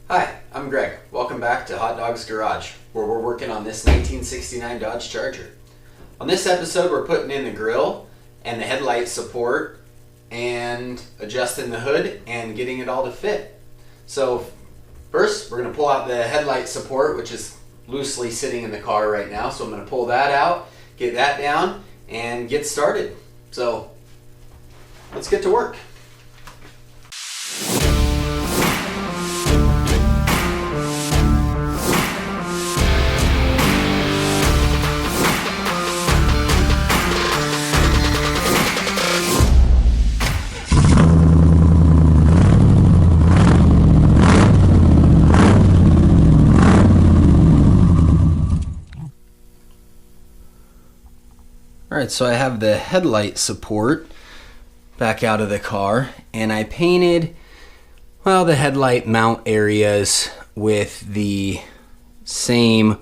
Hi, I'm Greg. Welcome back to Hot Dog's Garage, where we're working on this 1969 Dodge Charger. On this episode, we're putting in the grille and the headlight support and adjusting the hood and getting it all to fit. So first, we're going to pull out the headlight support, which is loosely sitting in the car right now. So I'm going to pull that out, get that down, and get started. So let's get to work. Alright, so I have the headlight support back out of the car, and I painted, well, the headlight mount areas with the same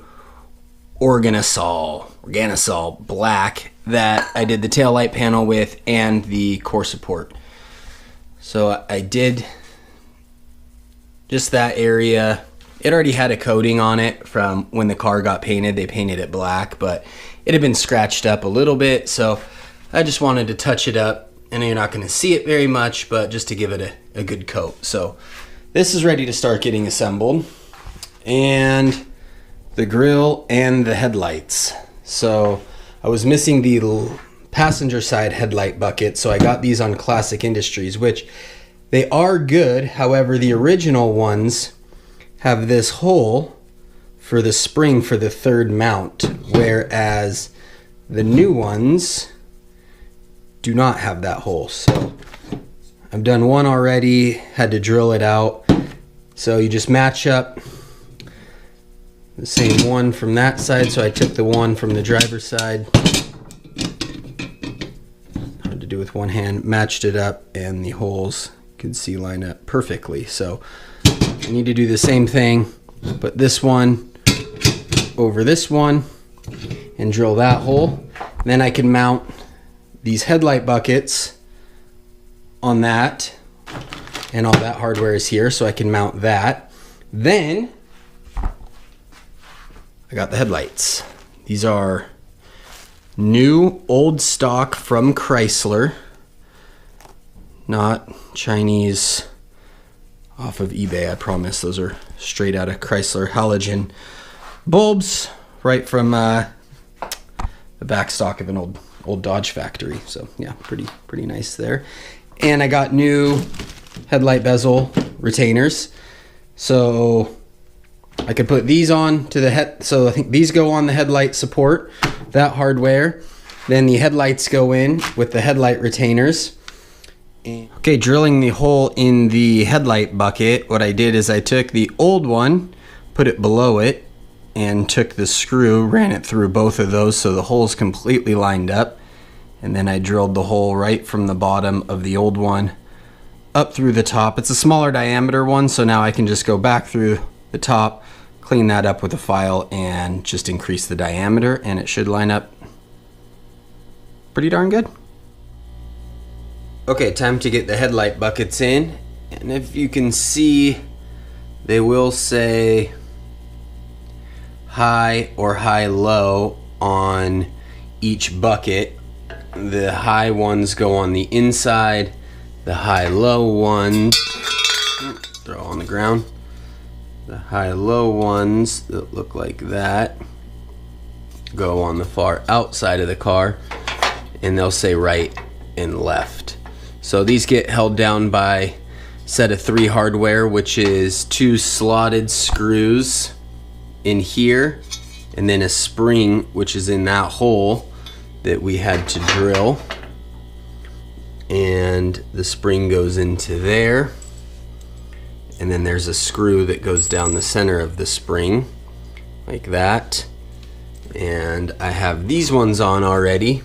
organocol black that I did the taillight panel with and the core support. So I did just that area. It already had a coating on it from when the car got painted. They painted it black, but it had been scratched up a little bit, so I just wanted to touch it up. I know you're not going to see it very much, but just to give it a good coat. So this is ready to start getting assembled. And the grille and the headlights. So I was missing the passenger side headlight bucket, so I got these on Classic Industries, which they are good. However, the original ones have this hole for the spring for the third mount, whereas the new ones do not have that hole. So I've done one already, had to drill it out. So you just match up the same one from that side. So I took the one from the driver's side, hard to do with one hand, matched it up, and the holes you can see line up perfectly. So I need to do the same thing, put this one over this one and drill that hole. Then I can mount these headlight buckets on that, and all that hardware is here, so I can mount that. Then I got the headlights. These are new old stock from Chrysler, not Chinese off of eBay, I promise. Those are straight out of Chrysler halogen bulbs, right from the back stock of an old Dodge factory. So yeah, pretty nice there. And I got new headlight bezel retainers, so I could put these on to the head. So I think these go on the headlight support, that hardware. Then the headlights go in with the headlight retainers. Okay, drilling the hole in the headlight bucket, what I did is I took the old one, put it below it, and took the screw, ran it through both of those so the hole's completely lined up. And then I drilled the hole right from the bottom of the old one up through the top. It's a smaller diameter one, so now I can just go back through the top, clean that up with a file, and just increase the diameter, and it should line up pretty darn good. Okay, time to get the headlight buckets in. And if you can see, they will say high or high-low on each bucket. The high ones go on the inside. The high-low ones, throw on the ground. The high-low ones that look like that go on the far outside of the car, and they'll say right and left. So these get held down by a set of 3 hardware, which is 2 slotted screws in here, and then a spring which is in that hole that we had to drill, and the spring goes into there, and then there's a screw that goes down the center of the spring like that. And I have these ones on already,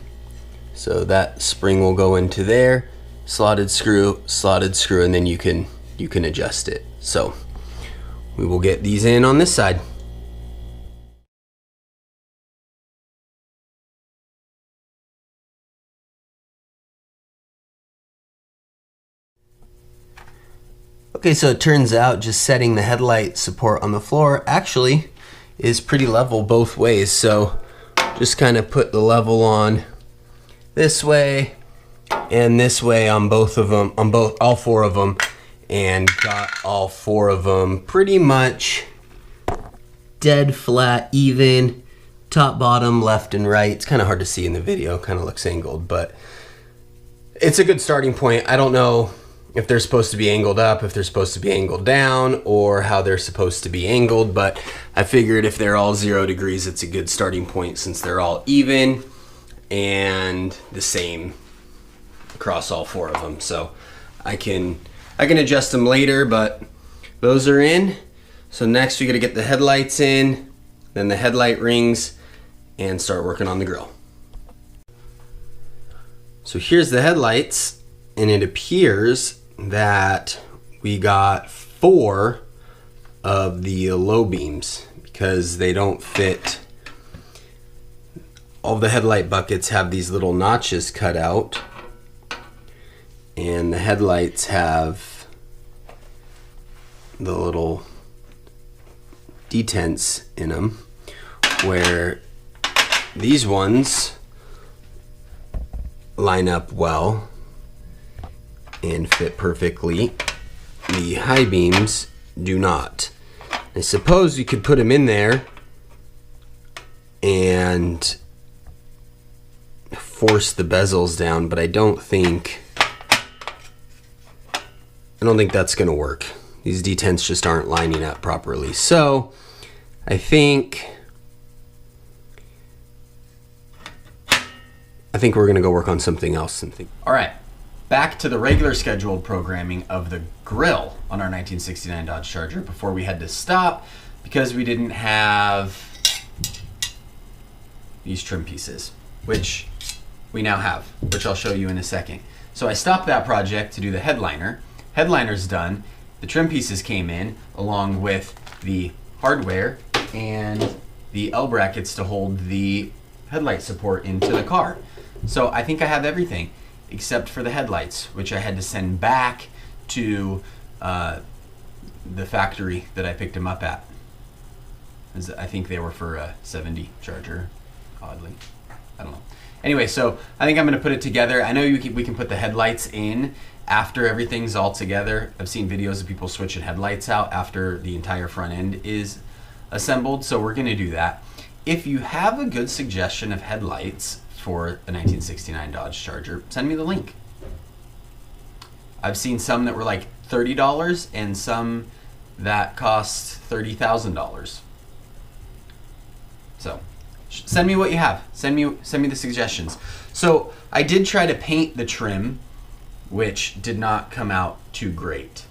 so that spring will go into there, slotted screw, and then you can adjust it. So we will get these in on this side. Okay, so it turns out just setting the headlight support on the floor actually is pretty level both ways. So just kind of put the level on this way and this way on both of them, on all four of them, and got all four of them pretty much dead flat, even, top, bottom, left and right. It's kind of hard to see in the video, kind of looks angled, but it's a good starting point. I don't know if they're supposed to be angled up, if they're supposed to be angled down, or how they're supposed to be angled, but I figured if they're all 0 degrees, it's a good starting point since they're all even and the same across all four of them. So I can adjust them later, but those are in. So next we gotta get the headlights in, then the headlight rings, and start working on the grill. So here's the headlights, and it appears that we got 4 of the low beams because they don't fit. All the headlight buckets have these little notches cut out, and the headlights have the little detents in them, where these ones line up well and fit perfectly. The high beams do not. I suppose you could put them in there and force the bezels down, but I don't think that's gonna work. These detents just aren't lining up properly. So I think we're gonna go work on something else. All right, back to the regular scheduled programming of the grill on our 1969 Dodge Charger before we had to stop because we didn't have these trim pieces, which we now have, which I'll show you in a second. So I stopped that project to do the headliner. Headliner's done. The trim pieces came in along with the hardware and the L brackets to hold the headlight support into the car. So I think I have everything except for the headlights, which I had to send back to the factory that I picked them up at. I think they were for a 70 Charger, oddly. I don't know. Anyway, so I think I'm gonna put it together. I know we can put the headlights in after everything's all together. I've seen videos of people switching headlights out after the entire front end is assembled, so we're gonna do that. If you have a good suggestion of headlights for a 1969 Dodge Charger, send me the link. I've seen some that were like $30 and some that cost $30,000. So send me what you have. Send me the suggestions. So I did try to paint the trim, which did not come out too great.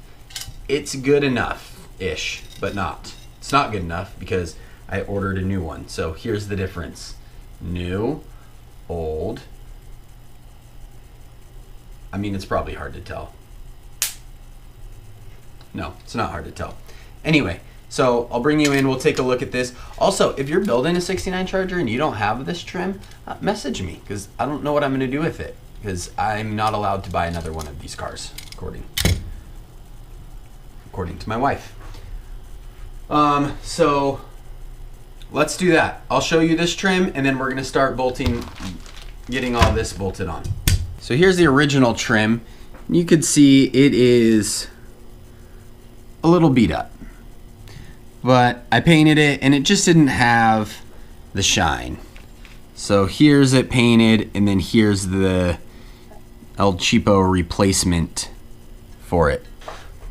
It's good enough-ish, but not. It's not good enough because I ordered a new one. So here's the difference. New, old. I mean, it's probably hard to tell. No, it's not hard to tell. Anyway, so I'll bring you in, we'll take a look at this. Also, if you're building a 69 Charger and you don't have this trim, message me, because I don't know what I'm gonna do with it, because I'm not allowed to buy another one of these cars, according to my wife. So let's do that. I'll show you this trim, and then we're gonna start getting all this bolted on. So here's the original trim. You could see it is a little beat up, but I painted it and it just didn't have the shine. So here's it painted, and then here's the El Cheapo replacement for it.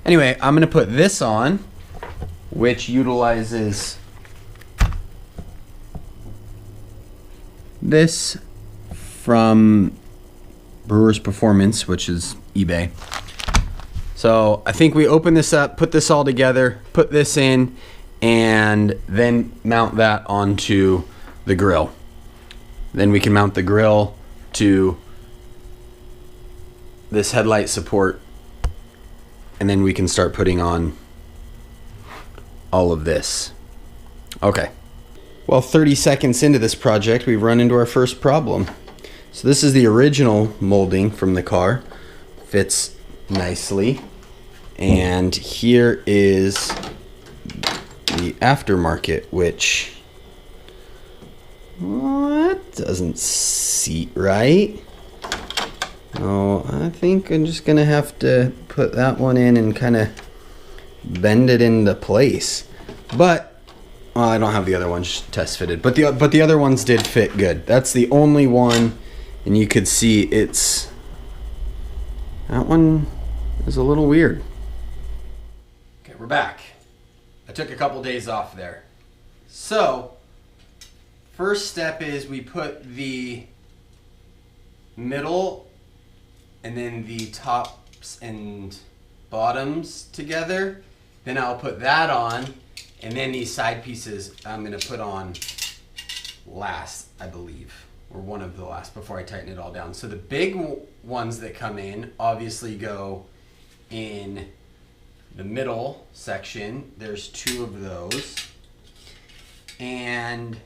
Anyway, I'm gonna put this on, which utilizes this from Brewer's Performance, which is eBay. So I think we open this up, put this all together, put this in, and then mount that onto the grill. Then we can mount the grill to this headlight support, and then we can start putting on all of this. Okay. Well, 30 seconds into this project, we've run into our first problem. So this is the original molding from the car. Fits nicely. And here is the aftermarket, which that doesn't seat right. Oh, I think I'm just gonna have to put that one in and kind of bend it into place. But well, I don't have the other ones test fitted, but the other ones did fit good. That's the only one, and you could see that one is a little weird. Okay, we're back. I took a couple days off there. So, first step is we put the middle and then the tops and bottoms together. Then I'll put that on, and then these side pieces I'm gonna put on last, I believe, or one of the last before I tighten it all down. So the big ones that come in obviously go in the middle section. There's 2 of those. And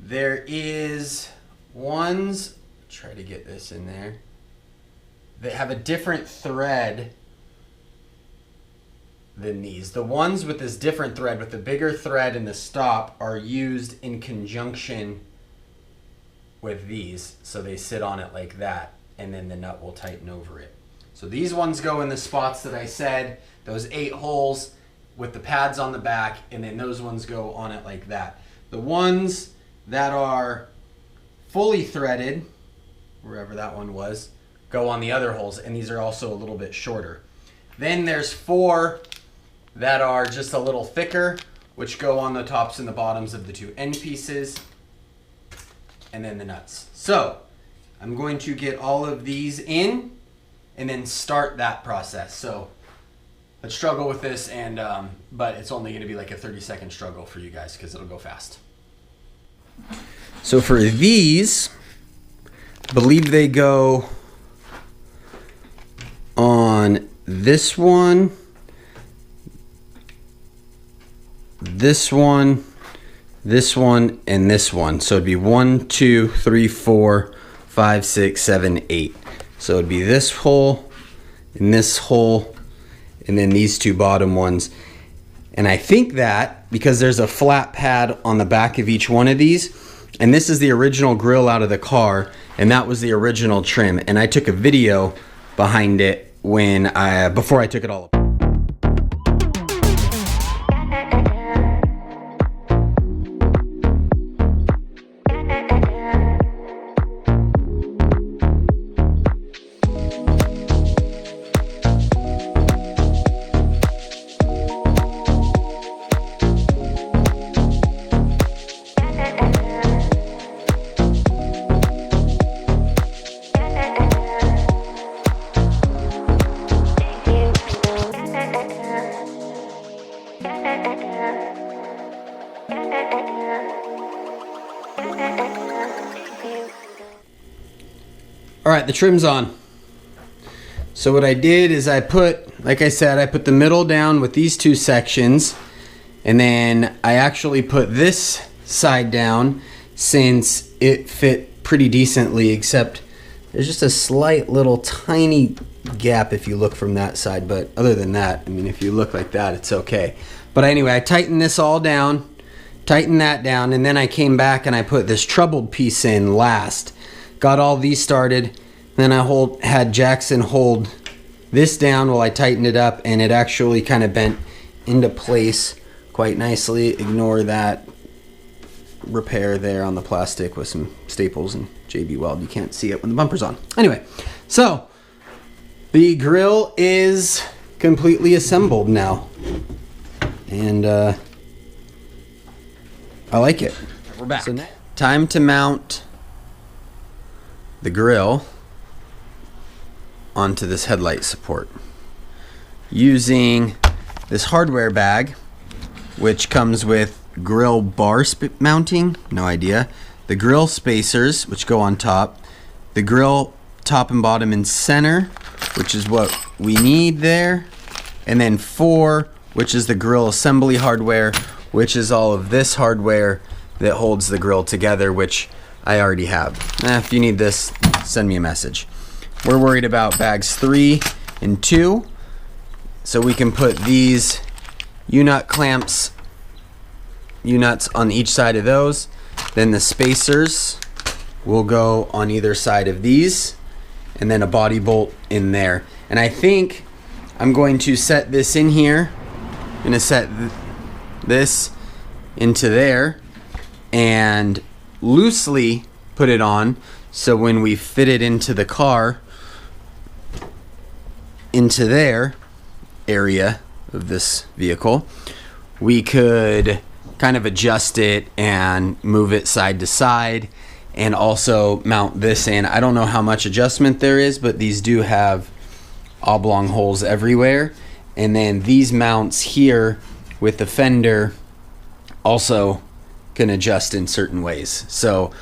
there is ones, try to get this in there, that have a different thread than these. The ones with this different thread, with the bigger thread and the stop, are used in conjunction with these. So they sit on it like that, and then the nut will tighten over it. So these ones go in the spots that I said, those 8 holes with the pads on the back, and then those ones go on it like that. The ones that are fully threaded, wherever that one was, go on the other holes, and these are also a little bit shorter. Then there's 4 that are just a little thicker, which go on the tops and the bottoms of the 2 end pieces, and then the nuts. So I'm going to get all of these in and then start that process. So let's struggle with this, and but it's only gonna be like a 30-second struggle for you guys because it'll go fast. So for these, I believe they go on this one, this one, this one, and this one. So it'd be 1, 2, 3, 4, 5, 6, 7, 8. So it'd be this hole and this hole, and then these 2 bottom ones. And I think that because there's a flat pad on the back of each one of these, and this is the original grill out of the car, and that was the original trim. And I took a video behind it before I took it all apart. All right, the trim's on. So what I did is I put, like I said, I put the middle down with these 2 sections, and then I actually put this side down since it fit pretty decently, except there's just a slight little tiny gap if you look from that side. But other than that, I mean, if you look like that, it's okay. But anyway, I tightened this all down, tightened that down, and then I came back and I put this troubled piece in last. Got all these started, then I had Jackson hold this down while I tightened it up, and it actually kind of bent into place quite nicely. Ignore that repair there on the plastic with some staples and JB Weld. You can't see it when the bumper's on. Anyway, so the grill is completely assembled now, and I like it. We're back. So time to mount the grill onto this headlight support using this hardware bag, which comes with grill bar mounting, no idea, the grill spacers, which go on top, the grill top and bottom and center, which is what we need there, and then 4, which is the grill assembly hardware, which is all of this hardware that holds the grill together, which I already have. If you need this, send me a message. We're worried about bags 3 and 2, So we can put these U-nut clamps, U-nuts on each side of those. Then the spacers will go on either side of these, and then a body bolt in there. And I think I'm going to set this in here. I'm gonna set this into there and loosely put it on, so when we fit it into the car, into their area of this vehicle, we could kind of adjust it and move it side to side, and also mount this in. I don't know how much adjustment there is, but these do have oblong holes everywhere. And then these mounts here with the fender also can adjust in certain ways. So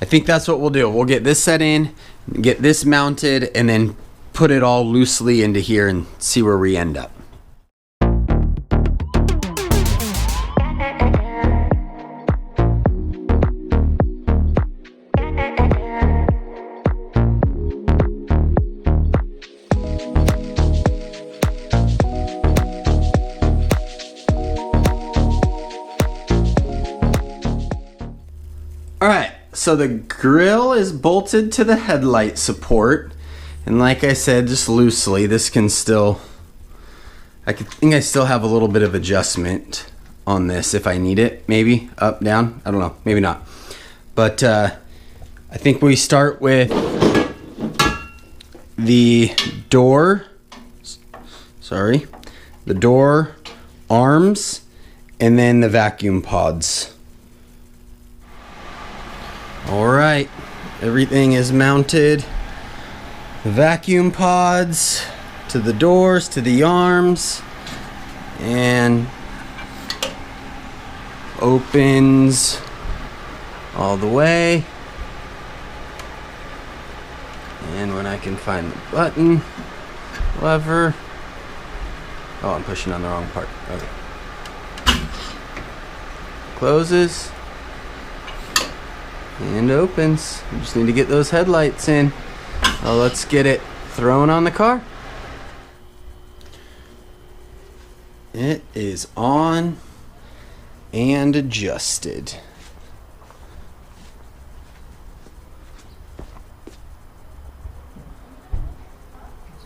I think that's what we'll do. We'll get this set in, get this mounted, and then put it all loosely into here and see where we end up. Alright, so the grill is bolted to the headlight support, and like I said, just loosely, this can still, I think I still have a little bit of adjustment on this if I need it, maybe, up, down, I don't know, maybe not. But I think we start with the door, the door arms, and then the vacuum pods. Alright, everything is mounted. The vacuum pods to the doors, to the arms, and opens all the way. And when I can find the button, lever. Oh, I'm pushing on the wrong part. Okay. Closes. And opens. We just need to get those headlights in. Well, let's get it thrown on the car. It is on and adjusted.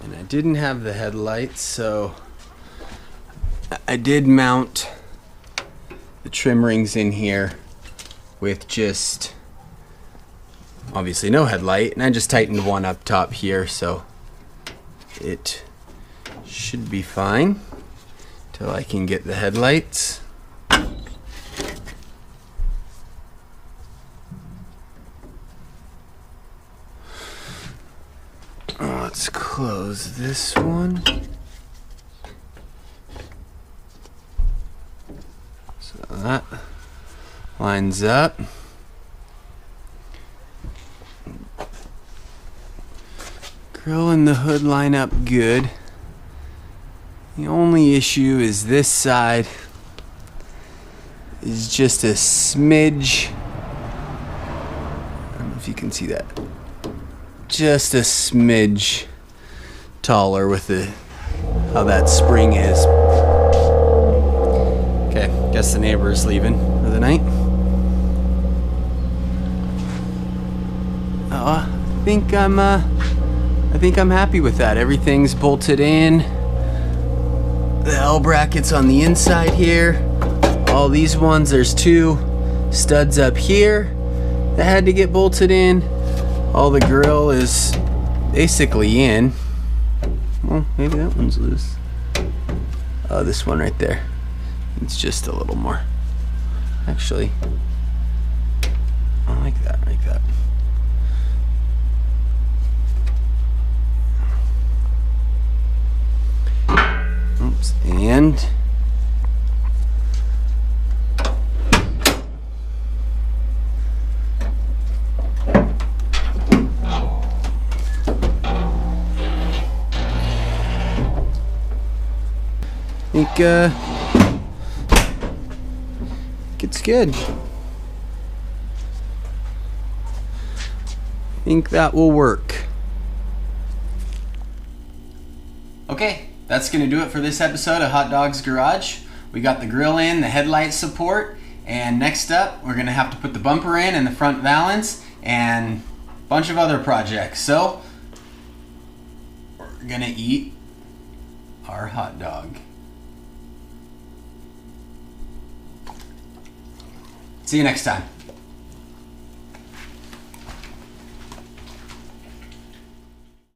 And I didn't have the headlights, so I did mount the trim rings in here with just obviously no headlight, and I just tightened one up top here, so it should be fine till I can get the headlights. Let's close this one. So that lines up. Grill and the hood line up good. The only issue is this side is just a smidge. I don't know if you can see that. Just a smidge taller with the how that spring is. Okay, guess the neighbor is leaving for the night. I think I'm happy with that. Everything's bolted in. The L brackets on the inside here. All these ones, there's two studs up here that had to get bolted in. All the grill is basically in. Well, maybe that one's loose. Oh, this one right there. It's just a little more. Actually, I like that, like that. Oops, and I think it's good. I think that will work. Okay, that's going to do it for this episode of Hot Dogs Garage. We got the grill in, the headlight support, and next up we're going to have to put the bumper in and the front valance and a bunch of other projects. So we're going to eat our hot dog. See you next time.